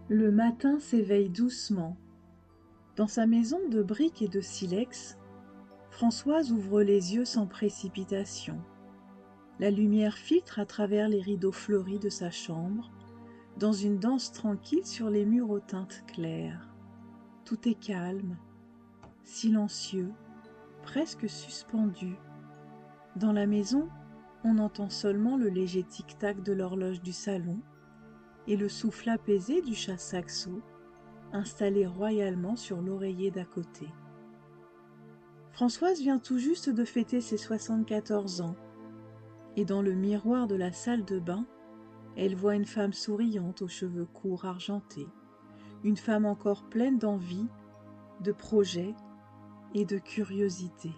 Le matin s'éveille doucement. Dans sa maison de briques et de silex, Françoise ouvre les yeux sans précipitation. La lumière filtre à travers les rideaux fleuris de sa chambre, dans une danse tranquille sur les murs aux teintes claires. Tout est calme, silencieux, presque suspendu. Dans la maison, on entend seulement le léger tic-tac de l'horloge du salon et le souffle apaisé du chat saxo, installé royalement sur l'oreiller d'à côté. Françoise vient tout juste de fêter ses 74 ans, et dans le miroir de la salle de bain, elle voit une femme souriante aux cheveux courts argentés, une femme encore pleine d'envie, de projets et de curiosité.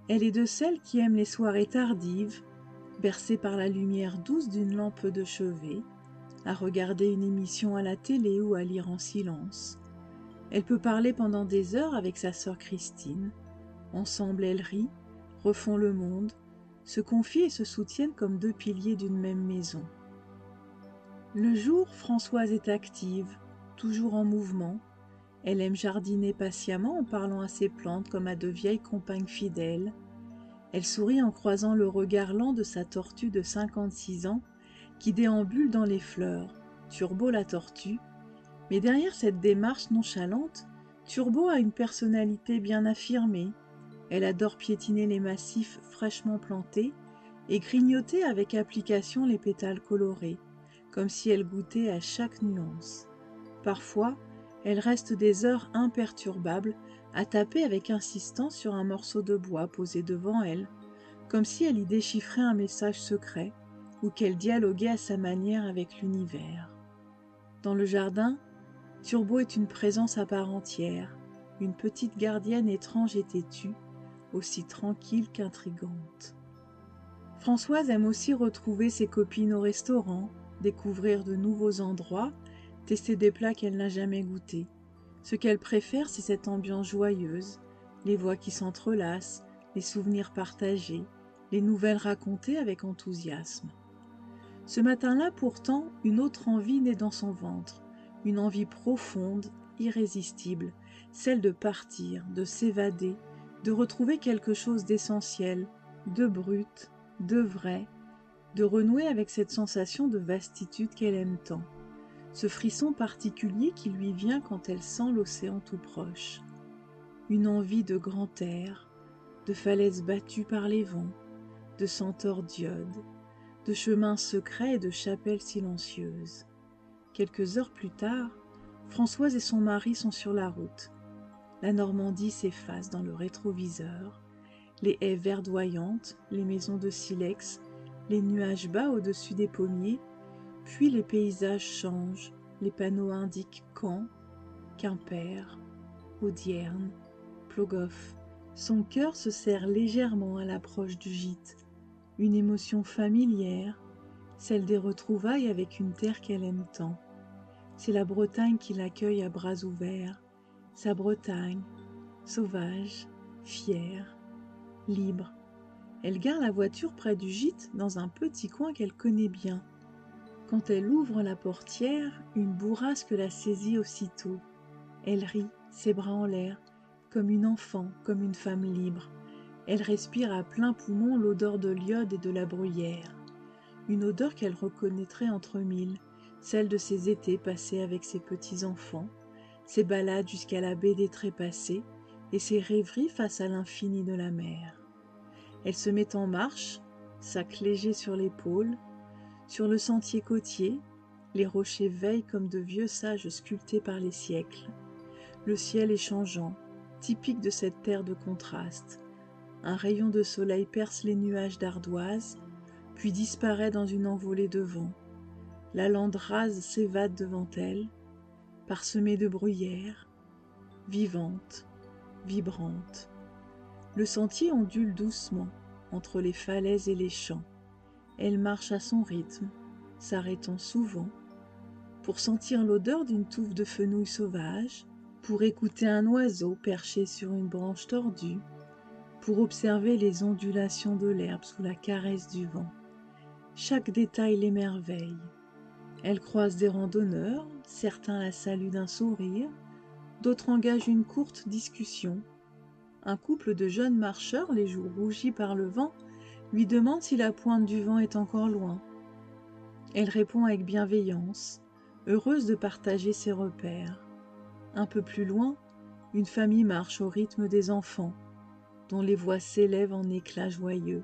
Elle est de celles qui aiment les soirées tardives, bercées par la lumière douce d'une lampe de chevet, à regarder une émission à la télé ou à lire en silence. Elle peut parler pendant des heures avec sa sœur Christine. Ensemble, elles rient, refont le monde, se confient et se soutiennent comme deux piliers d'une même maison. Le jour, Françoise est active, toujours en mouvement. Elle aime jardiner patiemment en parlant à ses plantes comme à de vieilles compagnes fidèles. Elle sourit en croisant le regard lent de sa tortue de 56 ans qui déambule dans les fleurs, Turbo la tortue. Mais derrière cette démarche nonchalante, Turbo a une personnalité bien affirmée. Elle adore piétiner les massifs fraîchement plantés et grignoter avec application les pétales colorés, comme si elle goûtait à chaque nuance. Parfois, elle reste des heures imperturbables à taper avec insistance sur un morceau de bois posé devant elle, comme si elle y déchiffrait un message secret ou qu'elle dialoguait à sa manière avec l'univers. Dans le jardin, Turbo est une présence à part entière, une petite gardienne étrange et têtue, aussi tranquille qu'intrigante. Françoise aime aussi retrouver ses copines au restaurant, découvrir de nouveaux endroits, tester des plats qu'elle n'a jamais goûtés. Ce qu'elle préfère, c'est cette ambiance joyeuse, les voix qui s'entrelacent, les souvenirs partagés, les nouvelles racontées avec enthousiasme. Ce matin-là, pourtant, une autre envie naît dans son ventre, une envie profonde, irrésistible, celle de partir, de s'évader, de retrouver quelque chose d'essentiel, de brut, de vrai, de renouer avec cette sensation de vastitude qu'elle aime tant, ce frisson particulier qui lui vient quand elle sent l'océan tout proche, une envie de grand air, de falaises battues par les vents, de senteurs d'iodes, de chemins secrets et de chapelles silencieuses. Quelques heures plus tard, Françoise et son mari sont sur la route. La Normandie s'efface dans le rétroviseur, les haies verdoyantes, les maisons de silex, les nuages bas au-dessus des pommiers, puis les paysages changent, les panneaux indiquent Caen, Quimper, Audierne, Plogoff. Son cœur se serre légèrement à l'approche du gîte, une émotion familière, celle des retrouvailles avec une terre qu'elle aime tant. C'est la Bretagne qui l'accueille à bras ouverts, sa Bretagne, sauvage, fière, libre. Elle gare la voiture près du gîte dans un petit coin qu'elle connaît bien. Quand elle ouvre la portière, une bourrasque la saisit aussitôt. Elle rit, ses bras en l'air, comme une enfant, comme une femme libre. Elle respire à plein poumon l'odeur de l'iode et de la bruyère. Une odeur qu'elle reconnaîtrait entre mille, celle de ses étés passés avec ses petits-enfants, ses balades jusqu'à la baie des Trépassés et ses rêveries face à l'infini de la mer. Elle se met en marche, sac léger sur l'épaule. Sur le sentier côtier, les rochers veillent comme de vieux sages sculptés par les siècles. Le ciel est changeant, typique de cette terre de contraste. Un rayon de soleil perce les nuages d'ardoise, puis disparaît dans une envolée de vent. La lande rase s'évade devant elle, parsemée de bruyères, vivante, vibrante. Le sentier ondule doucement entre les falaises et les champs. Elle marche à son rythme, s'arrêtant souvent, pour sentir l'odeur d'une touffe de fenouil sauvage, pour écouter un oiseau perché sur une branche tordue, pour observer les ondulations de l'herbe sous la caresse du vent. Chaque détail l'émerveille. Elle croise des randonneurs, certains la saluent d'un sourire, d'autres engagent une courte discussion. Un couple de jeunes marcheurs, les joues rougies par le vent, lui demande si la pointe du vent est encore loin. Elle répond avec bienveillance, heureuse de partager ses repères. Un peu plus loin, une famille marche au rythme des enfants, dont les voix s'élèvent en éclats joyeux,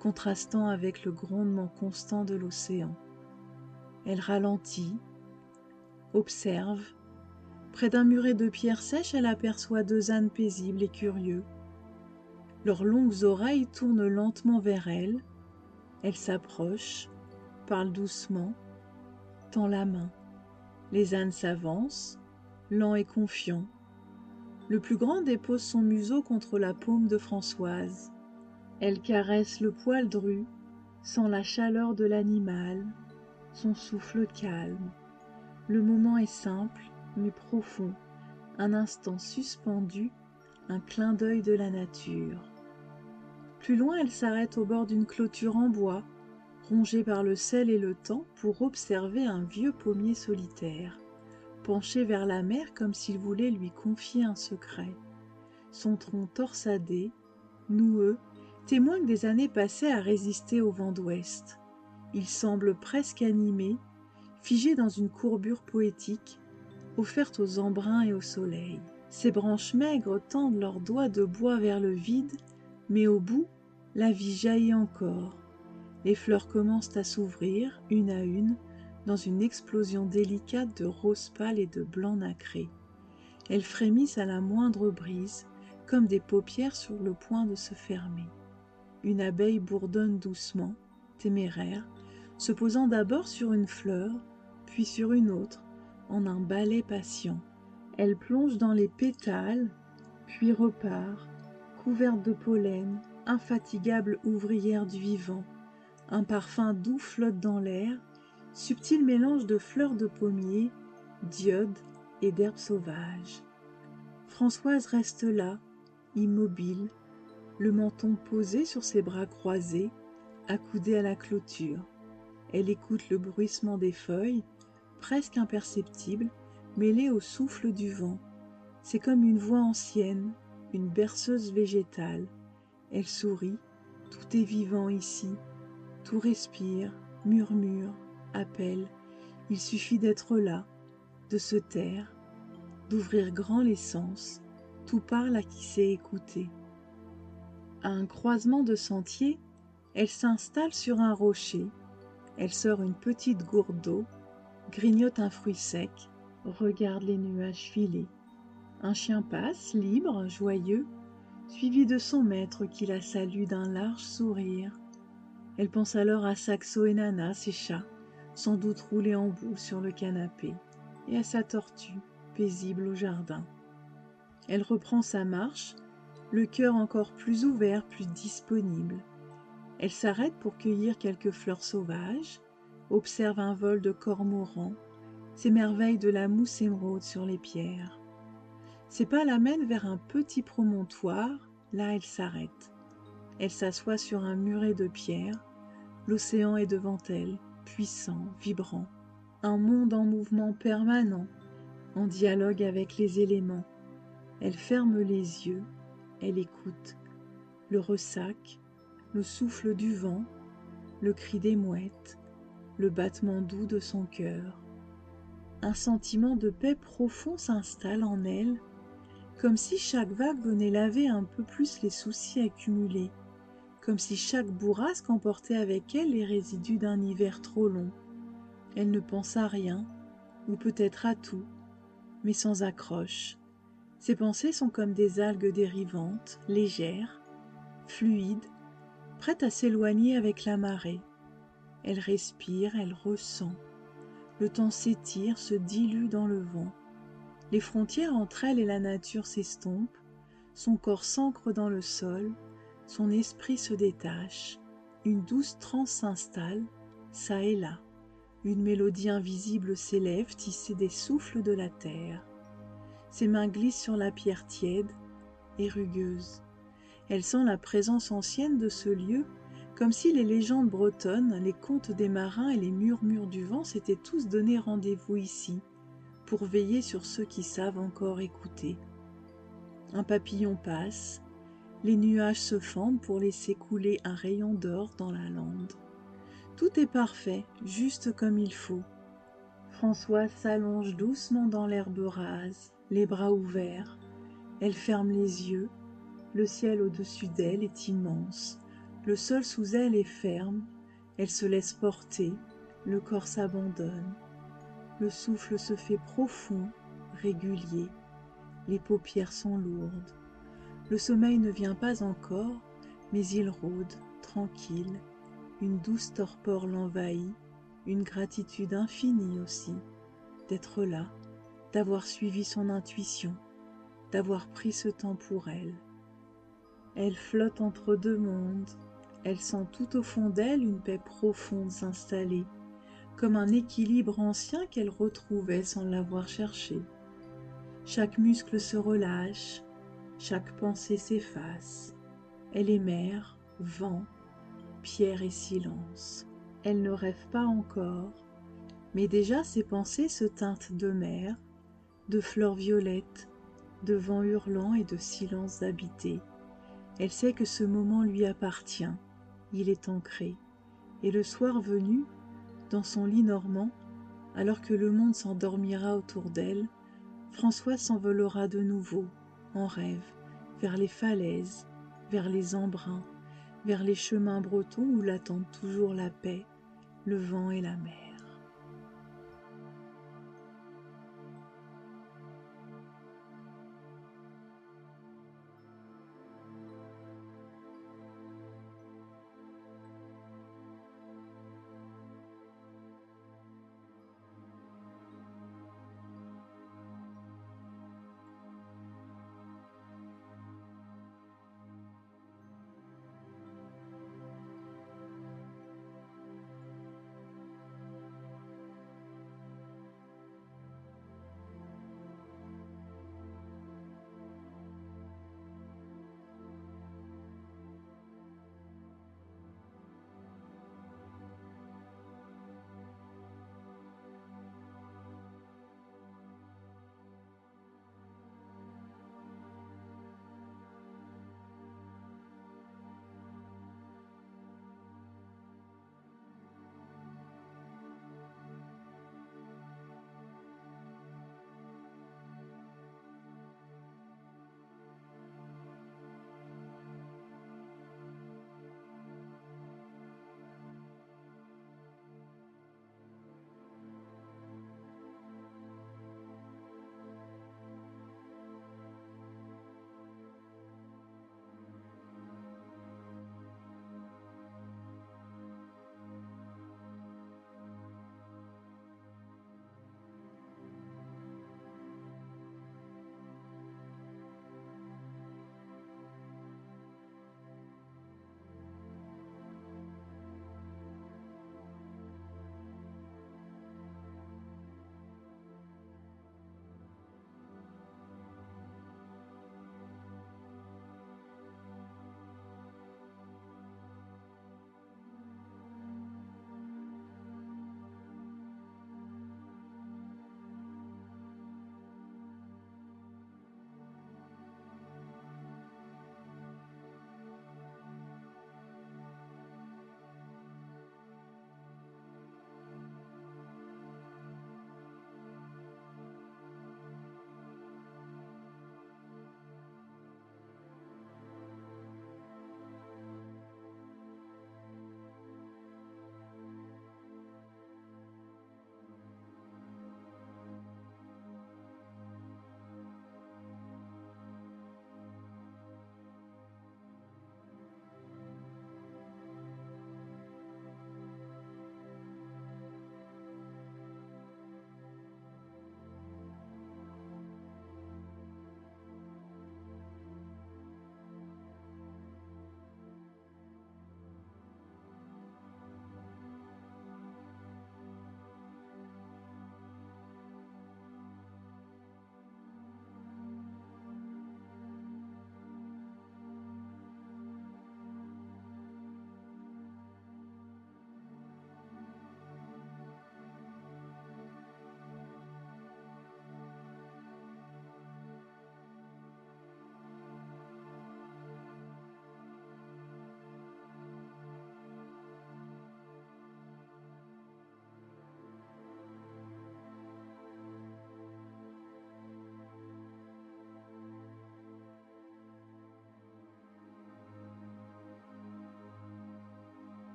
contrastant avec le grondement constant de l'océan. Elle ralentit, observe. Près d'un muret de pierres sèches, elle aperçoit deux ânes paisibles et curieux. Leurs longues oreilles tournent lentement vers elle. Elle s'approche, parle doucement, tend la main. Les ânes s'avancent, lents et confiants. Le plus grand dépose son museau contre la paume de Françoise. Elle caresse le poil dru, sent la chaleur de l'animal, son souffle calme. Le moment est simple, mais profond, un instant suspendu, un clin d'œil de la nature. Plus loin, elle s'arrête au bord d'une clôture en bois, rongée par le sel et le temps, pour observer un vieux pommier solitaire, penché vers la mer comme s'il voulait lui confier un secret. Son tronc torsadé, noueux, témoigne des années passées à résister au vent d'ouest. Il semble presque animé, figé dans une courbure poétique, offerte aux embruns et au soleil. Ses branches maigres tendent leurs doigts de bois vers le vide, mais au bout, la vie jaillit encore. Les fleurs commencent à s'ouvrir, une à une, dans une explosion délicate de rose pâle et de blanc nacré. Elles frémissent à la moindre brise, comme des paupières sur le point de se fermer. Une abeille bourdonne doucement, téméraire, se posant d'abord sur une fleur, puis sur une autre, en un ballet patient. Elle plonge dans les pétales, puis repart, couverte de pollen, infatigable ouvrière du vivant. Un parfum doux flotte dans l'air, subtil mélange de fleurs de pommier, d'iode et d'herbes sauvages. Françoise reste là, immobile, le menton posé sur ses bras croisés, accoudée à la clôture. Elle écoute le bruissement des feuilles, presque imperceptible, mêlé au souffle du vent. C'est comme une voix ancienne, une berceuse végétale. Elle sourit, tout est vivant ici, tout respire, murmure, appelle. Il suffit d'être là, de se taire, d'ouvrir grand les sens. Tout parle à qui sait écouter. À un croisement de sentiers, elle s'installe sur un rocher. Elle sort une petite gourde d'eau, grignote un fruit sec, regarde les nuages filer. Un chien passe, libre, joyeux, suivi de son maître qui la salue d'un large sourire. Elle pense alors à Saxo et Nana, ses chats, sans doute roulés en boule sur le canapé, et à sa tortue, paisible au jardin. Elle reprend sa marche, le cœur encore plus ouvert, plus disponible. Elle s'arrête pour cueillir quelques fleurs sauvages, observe un vol de cormorans, s'émerveille de la mousse émeraude sur les pierres. Ses pas l'amènent vers un petit promontoire, là elle s'arrête. Elle s'assoit sur un muret de pierre, l'océan est devant elle, puissant, vibrant, un monde en mouvement permanent, en dialogue avec les éléments. Elle ferme les yeux, elle écoute, le ressac, le souffle du vent, le cri des mouettes, le battement doux de son cœur. Un sentiment de paix profond s'installe en elle, comme si chaque vague venait laver un peu plus les soucis accumulés, comme si chaque bourrasque emportait avec elle les résidus d'un hiver trop long. Elle ne pense à rien, ou peut-être à tout, mais sans accroche. Ses pensées sont comme des algues dérivantes, légères, fluides, prêtes à s'éloigner avec la marée. Elle respire, elle ressent. Le temps s'étire, se dilue dans le vent. Les frontières entre elle et la nature s'estompent, son corps s'ancre dans le sol, son esprit se détache, une douce transe s'installe, çà et là. Une mélodie invisible s'élève, tissée des souffles de la terre. Ses mains glissent sur la pierre tiède et rugueuse. Elle sent la présence ancienne de ce lieu, Comme si les légendes bretonnes, les contes des marins et les murmures du vent s'étaient tous donné rendez-vous ici, pour veiller sur ceux qui savent encore écouter. Un papillon passe, les nuages se fendent pour laisser couler un rayon d'or dans la lande. Tout est parfait, juste comme il faut. Françoise s'allonge doucement dans l'herbe rase, les bras ouverts. Elle ferme les yeux. Le ciel au-dessus d'elle est immense. Le sol sous elle est ferme. Elle se laisse porter. Le corps s'abandonne. Le souffle se fait profond, régulier. Les paupières sont lourdes. Le sommeil ne vient pas encore, mais il rôde, tranquille. Une douce torpeur l'envahit, une gratitude infinie aussi, d'être là, d'avoir suivi son intuition, d'avoir pris ce temps pour elle. Elle flotte entre deux mondes, elle sent tout au fond d'elle une paix profonde s'installer, comme un équilibre ancien qu'elle retrouvait sans l'avoir cherché. Chaque muscle se relâche, chaque pensée s'efface. Elle est mer, vent, pierre et silence. Elle ne rêve pas encore, mais déjà ses pensées se teintent de mer, de fleurs violettes, de vent hurlant et de silence habité. Elle sait que ce moment lui appartient, il est ancré, et le soir venu, dans son lit normand, alors que le monde s'endormira autour d'elle, Françoise s'envolera de nouveau, en rêve, vers les falaises, vers les embruns, vers les chemins bretons où l'attendent toujours la paix, le vent et la mer.